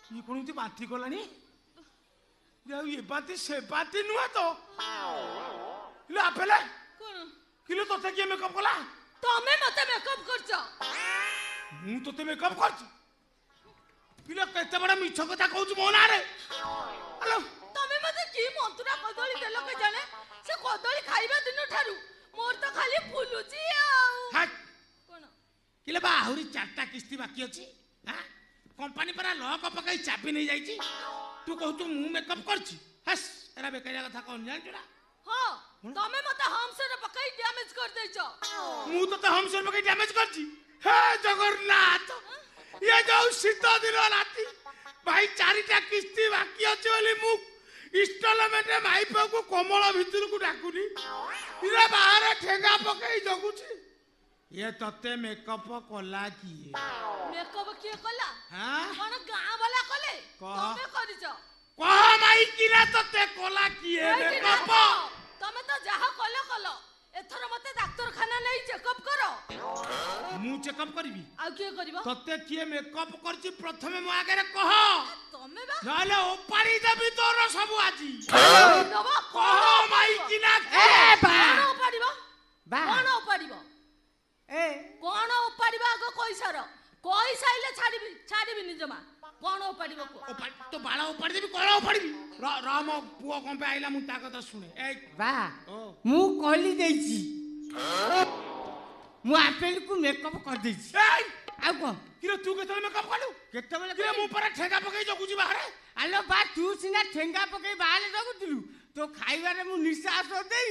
ये कौन ती बाती कलानी ये बाती से बाती नुआ तो किलो आपेले कोन किलो तोते किए मेकअप कला तमे मते मेकअप करछ मु तोते मेकअप करछ किलो केते बड़ा मिछ कथा कहू मो ना रे हेलो तमे मते की मंत्रा कदली देलो के जाने से कदली खाइबा दिन ठारू मोर तो खाली फुलुची हट कोन किलो बा आहुरी चारटा किस्ती बाकी अछि हां कंपनी पर लॉक पकाई चाबी नहीं जाईची तू कहू तू मु मेकअप करछि हस एरा बेकारिया कथा कोन जान छुड़ा हां तमे मते हम से पकाई डैमेज कर देछ मु तो हम से पकाई डैमेज करछि हे जगन्नाथ ये जो शीत दिन राती भाई चारिटा किस्ती बाकी अछि बोली मु इंस्टॉलमेंट माइप को कमल भितर को डाकुनी इरा बाहर ठेंगा पकाई जगुछि ये तते मेकअप कला किए मेकअप किए कला हां कोन गां वाला कले तमे करिछ कह माई किना तते कला किए मेकअप तमे तो जहा कलो कलो एथर मते डॉक्टर खाना नहीं चेकअप करो मु चेकअप करबी आ के करबो तते किए मेकअप करछि प्रथमे मो आगे कह तमे बा नले ओपाड़ी देबी तोर सब आजी दबा कह माई किना ए बा कोन ओपाड़ीबो बा कोन ओपाड़ीबो ए कोन ओपाड़ीबो आगो कइसार कइसाइले छाड़ीबी नि जमा कोन ओपाड़ीबो को ओपाड़ी तो बाला ओपाड़ी देबी कोला ओपाड़ी राम पुओ कोन पे आइला मु ता कथा सुने ए बा मु कहली देइची मु आपेल को मेकअप कर देइची ए आ को किरो तू केतले मेकअप कलु केते बेले किरो मु पर ठेगा पकई जगुजी बाहरे आलो बा तू सिना ठेंगा पकई बाहर जगुतिलु तो खाइबारे मु निश्वास देई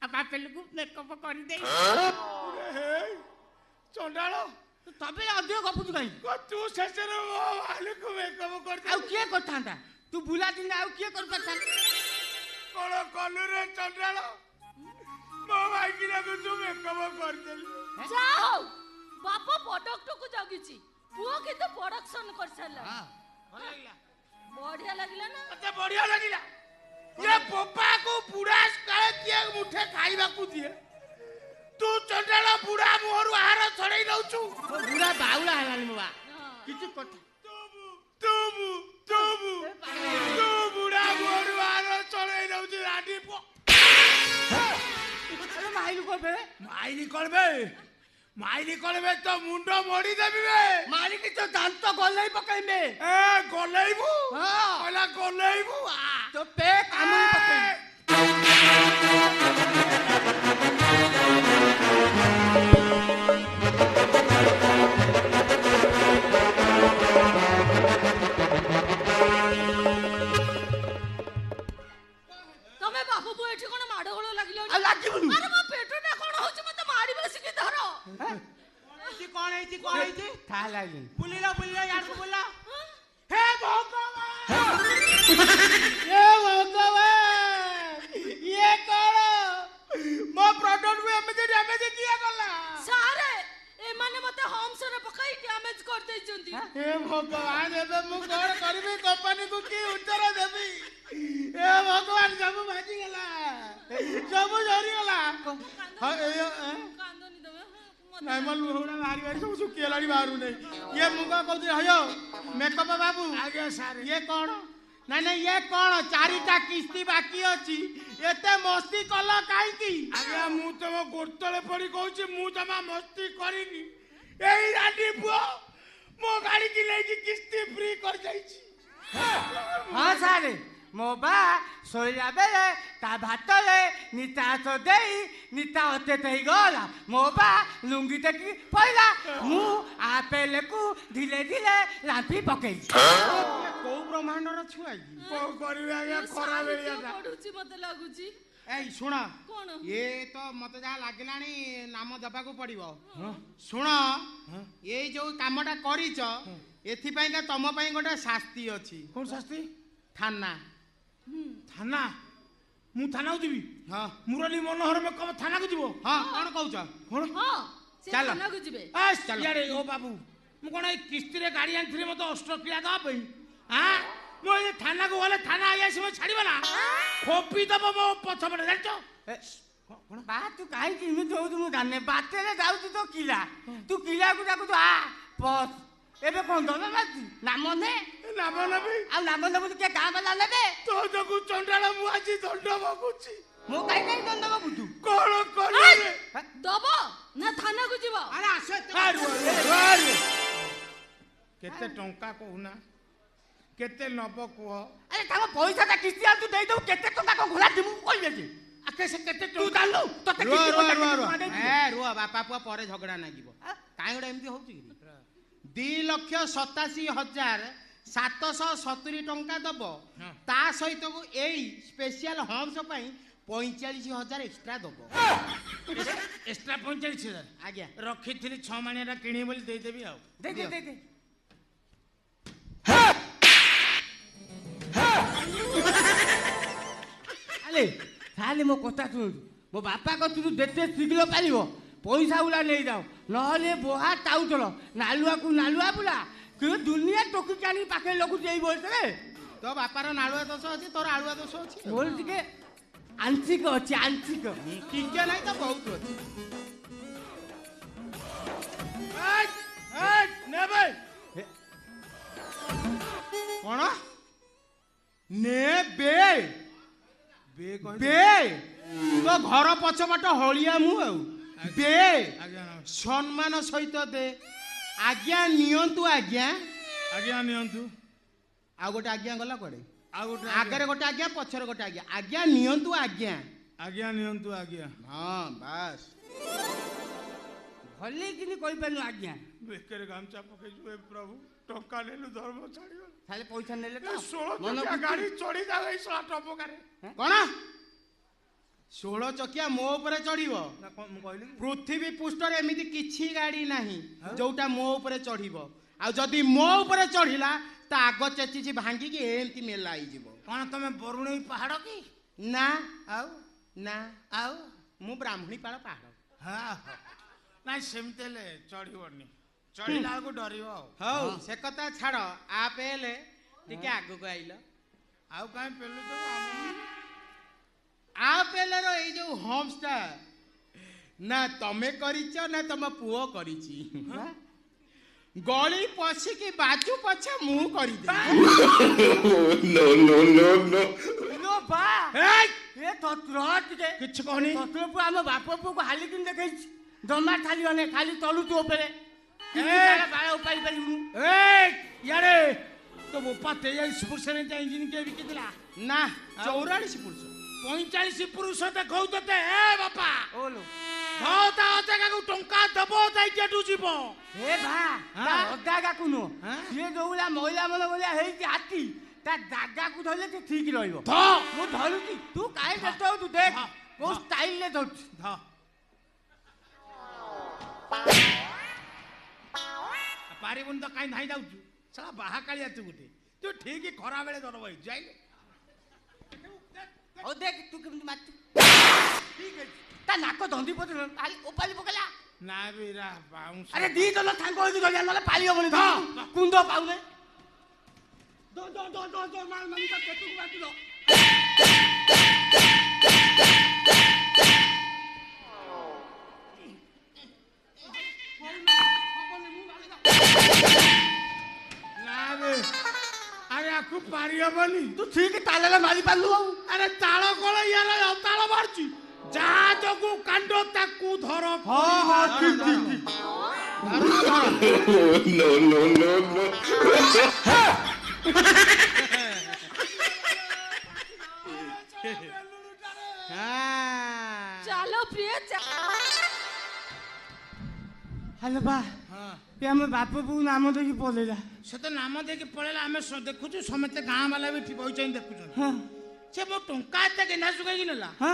आ आपेल को मेकअप कर देई हे चंडालो तबे अधिक गपुतु काई को तू ससर वाले को मेकअप कर दे आ के करथांता तू बुला दिन आ के कर पता कोन कलु रे चंडालो मो भाई किना को तू मेकअप कर देली जाओ बापा प्रोडक्ट को जगिची पुओ के तो प्रोडक्शन कर छला हां भल लागला बढ़िया लागला ना मते बढ़िया लागिला ये पोपा को बुढ़ा काले किए मुठे खाइबा को दिए तू चंडाला बुढ़ा मोहरु आहार छड़ै दउछु बुढ़ा बाउला हलानी मोबा किछु कथा तू बुढ़ा मोहरु आहार छड़ै दउछु राडी पो अरे माइली करबे तो मुंडो मोड़ी देबी बे मारी की तो दांत गलै पकैबे ए गलेइबू हां ओला गलेइबू तो पे कामई पकै तमे बापू बो एठी कोन माडो गोळ लागिलो आ लागिबनु अरे मो पेटटा कोन होची मते मारी बसिकी धरो कोन है था लागी बुलिला यार को बोला हे भगवान ए भगवान ये करो मो प्रोडक्ट में एमे डैमेज किया गला सारे ए माने मते होम से पकाई डैमेज कर दे जंती हे भगवान एबे मु कोन करबी कंपनी को की उत्तर देबी ए भगवान सब भाजी गला सब झरी गला हां कांदो नि दबे नहीं मन लुहड़ा मारी सब सुखी लाड़ी मारू नहीं ये मुका कहते हयो मेकअप बाबू आगे सारे ये कौन नहीं ये कौन चारिटा किस्ती बाकी अछि एते मस्ती कला काई की आगे मु तो गोरतले पड़ी कहूची मु जमा मस्ती करिनी एई राडी पुओ मो गाड़ी की लेकी किस्ती फ्री कर जाईची हां सारे मोबा सोया बेले ता भातले निता तो देई निता होते तई गला मोबा लुंगी देखी पहिला मु आपेल को धीरे धीरे लांपी पकई को ब्रह्मांड र छुआई को करबे आगे खरा बेलिया पडुची मते लागुची ए सुन कोन ये तो मते जा लागलानी नाम दबा को पड़िबो सुन ये जो कामटा करिच एथि पई का तम पई गोटे शास्ति अछि कोन शास्ति थाना थाना मु थाना जीवी हां मुरली मनोहर में कब थाना को जीवो हां कोन कहउछ कोन हां से चल थाना को जीवे आ चल यारे ओ बाबू मु कोन ए किस्ती रे गाड़ी आनथि मते ऑस्ट्रेलिया दा पई हां मो ये थाना को वाले थाना आया से छाड़ीबा ना खोपी दबो मो पछ पड़े जानछो कोन बा तू काई कि मु दउ तू जाने बाते रे जाउ तो किला तू किला को जाकू तो आ पस ଏବେ କଣ ଦବ ମାରୁଛି ନାମ ନେ ନାମ ନେବି ଆଉ ନାମ ନେବୁ କିଏ ଗାଁ ବାଲା ନେବେ ତୋ ଯୋଗୁ ଚଣ୍ଡାଳ ମୁଁ ଆଜି ଦଣ୍ଡ ଭୋଗୁଛି ମୁଁ କାଇଁ କାଇଁ ଦଣ୍ଡ ବୁଝୁ କଣ କରିବେ ଦବ ନା ଥାନାକୁ ଯିବ? ଆରେ ଆସ କେତେ ଟଙ୍କା କହୁନା କେତେ ନବ କୁହ ଆରେ ତାଙ୍କ ପଇସାଟା କିସ୍ତି ଆଉ ତୁ ଦେଇଦବୁ କେତେ ଟଙ୍କା କଣ ଘୋଡ଼ା ଦିମୁ କହିବେ କି ଆକେ ସେ କେତେ ତୁ ଜାଣିଲୁ ତତେ ରୁହ କିସ୍ତି ରୁହ ପଇସା ରୁହ କେତେ ରୁହ ଟଙ୍କା ଦେଇଛୁ? ରୁହ ବାପା ପୁଅ ପରେ ଝଗଡ଼ା ନାଗିବ କାଇଁ ଗୋଟେ ଏମିତି ହଉଛି କି 2,87,770 ଟଙ୍କା ଦବ ତା ସହିତ ଏଇ ସ୍ପେଶିଆଲ ହମ୍ସ ପାଇଁ 45,000 ଏକ୍ସଟ୍ରା ଦବ ଏକ୍ସଟ୍ରା 45,000 ଆଜ୍ଞା ରଖିଥିଲି 6 ମାଣିଆଟା କିଣିବି ବୋଲି ଦେଇଦେବି ଆଉ ଦେ ଦେ ଦେ ଦେ ଆଲେ ତାହେଲେ ମୋ କଥା ଶୁଣନ୍ତୁ ମୋ ବାପା କତୁରୁ ଯେତେ ଶୀଘ୍ର ପାରିବ ପଇସା ଗୁଡ଼ା ନେଇଯାଅ ନହେଲେ ବୋହା ଟାଉଟର ନାଲୁଆକୁ ନାଲୁଆ ବୁଲା କି ଦୁନିଆ ଟୋକିକି ଆଣିକି ପାଖରେ ଲଗୁଛି ଏଇ ବୟସରେ ତୋ ବାପାର ନାଳୁଆ ଦୋଷ ଅଛି ତୋର ଆଳୁଆ ଦୋଷ ଅଛି ମୋର ଟିକେ ଆଂଶିକ ଅଛି ଆଂଶିକ ଟିକେ ନାହିଁ ତ ବହୁତ ଅଛି ନେବେ କଣ ନେବେ ବେ ତୋ ଘର ପଛପଟ ହଳିଆ ମୁଁ ଆଉ ବେ ସମ୍ମାନ ସହିତ ଦେ ଆଜ୍ଞା ନିଅନ୍ତୁ ଆଜ୍ଞା ଆଜ୍ଞା ନିଅନ୍ତୁ ଆଉ ଗୋଟେ ଆଜ୍ଞା ଗଲା କୁଆଡେ ଆଉ ଗୋଟେ ଆଗରେ ଗୋଟେ ଆଜ୍ଞା ପଛରେ ଗୋଟେ ଆଜ୍ଞା ଆଜ୍ଞା ନିଅନ୍ତୁ ଆଜ୍ଞା ଆଜ୍ଞା ନିଅନ୍ତୁ ଆଜ୍ଞା ହଁ ବାସ୍ ଭଲେ କିନି କହିପାରୁନୁ ଆଜ୍ଞା ବେକରେ ଗାମୁଛା ପକେଇଛୁ ଏ ପ୍ରଭୁ ଟଙ୍କା ନେଲୁ ଧର୍ମ ଛାଡ଼ିଗଲା ତାହେଲେ ପଇସା ନେଲେ ତ 16 ମନ ଚକିଆ ଖୁସି। ଗାଡ଼ି ଚଢ଼ି ଯାଉ ଏଇ 16 ଟପକାରେ କଣ 16 ଚକିଆ ମୋ ଉପରେ ଚଢିବ ନା କଣ ମୁଁ କହିଲି କି? ପୃଥିବୀ ପୃଷ୍ଠରେ ଏମିତି କିଛି ଗାଡି ନାହିଁ ଯୋଉଟା ମୋ ଉପରେ ଚଢିବ ଆଉ ଯଦି ମୋ ଉପରେ ଚଢିଲା ତା ଆଗ ଚେଚିଛି ଭାଙ୍ଗିକି ଏମିତି ମେଲା ହେଇଯିବ କଣ ତମେ ବରୁଣେଇ ପାହାଡ଼ କି ନା ଆଉ ନା ଆଉ ମୁଁ ବ୍ରାହ୍ମଣୀପାଳ ପାହାଡ଼ ହଁ ନାଇଁ ସେମିତି ହେଲେ ଚଢ଼ିବନି ଚଢ଼ିଲା ବେଳକୁ ଡରିବ ଆଉ ହଉ ସେ କଥା ଛାଡ ଆପ୍ ହେଲେ ଟିକେ ଆଗକୁ ଆଇଲ ଆଉ କାହିଁ ପେଲୁଛ ଆପ୍ ହେଲେର ଏଇ ଯୋଉ ହୋମ୍ସଟା ନା ତମେ କରିଛ ନା ତମ ପୁଅ କରିଛି ଗଳି ପଶିକି ବାଜୁ ପଛେ ମୁଁ କରିଦେବି ଲୋ ବା ହେଇ! ଏ ତତ୍ର ଟିକେ କିଛି କହନି ତତ୍ର ପୁଅ ଆମ ବାପ ପୁଅକୁ ହାଲିକିନି ଦେଖେଇଛି ଜମା ଛାଡ଼ିବନି ଖାଲି ତଳୁଛୁ ଉପରେ ବାଳ ଉପାଇ ପାରିବୁନୁ ଇଆଡ଼େ ତୋ ବୋପା 43 ପୁରୁଷରେ ଇଞ୍ଜିନ କିଏ ବିକିଥିଲା ନା 44 ପୁରୁଷ 45 ପୁରୁଷ ଦେଖଉ ତତେ ଏ ବାପା ଓଲୋ ଧଅ ତା ଅଜାଗାକୁ ଟଙ୍କା ଦବ ଯାଇକି ଏଠୁ ଯିବ ଏ ଭା ତା ଅଦାଗାକୁ ନୁହଁ ସିଏ ଯୋଉଭଳିଆ ମହିଳା ମାନ ଭଳିଆ ହେଇଛି ହାତୀ ତା ଜାଗାକୁ ଧରିଲେ ସେ ଠିକ ରହିବ ମୁଁ ଧରୁଛି ତୁ କାହିଁ ବ୍ୟସ୍ତ ହଉଛୁ ଦେଖ କୋଉ ଷ୍ଟାଇଲରେ ଧରୁଛୁ ଧ ପାରିବୁନି ତ କାହିଁ ଧାଇଁ ଯାଉଛୁ ସାରା ବାହା କାଳିଆ ତୁ ଗୋଟେ ତୁ ଠିକ ଖରା ବେଳେ ଧରବ ହେଇଛୁ ଯାଇଲେ ହଉ ଦେଖ ତୁ କେମିତି ମାରୁଛୁ ଠିକ ଅଛି ତା ନାକ ଧନ୍ଦି ପତ୍ର ଉପାଳି ପକେଇଲା ନା ବିରା ବାଉଁଶ ଆରେ ଦି ଜଣ ସାଙ୍ଗ ହେଇକି ଧରିବା ନହେଲେ ପାଳି ହବନି କୁନ୍ଦ ପାଉନେ କେତୁକୁ ବାଟିଲ ନା ବେ ଆରେ ଆକୁ ପାରି ହବନି ତୁ ଠିକ ତାଳରେ ମାରି ପାରିଲୁ ଆଉ ଆରେ ତାଳ କଳ ଇଆର ତାଳ ମାରୁଛି ଯାହା ଯୋଗୁ କାଣ୍ଡ ତାକୁ ଧର ହଁ ଠିକ ଠିକ ଚାଲ ପ୍ରିୟ ହ୍ୟାଲୋ ବା ଏ ଆମ ବାପ ବୋଉ ନାମ ଦେଇକି ପଳେଇଲା ସେ ତ ନାମ ଦେଇକି ପଳେଇଲା ଆମେ ଦେଖୁଛୁ ସମସ୍ତେ ଗାଁ ବାଲା ବି ବଇଛନ୍ତି ଦେଖୁଛନ୍ତି ହଁ ସେ ମୋ ଟଙ୍କା ଏତେ ଗେଣ୍ଡା ଶୁଖେଇକି ନେଲା ହଁ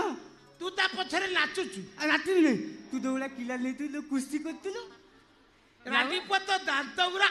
ତୁ ତା ପଛରେ ନାଚୁଛୁ ରାତିରେ ନେଇ ତୁ ଦଉଡ଼ା କିଲା ନେଇଥିଲୁ କୁସ୍ତି କରିଥିଲୁ ରାତି ପୁଅ ତ ଦାନ୍ତ ଗୁରା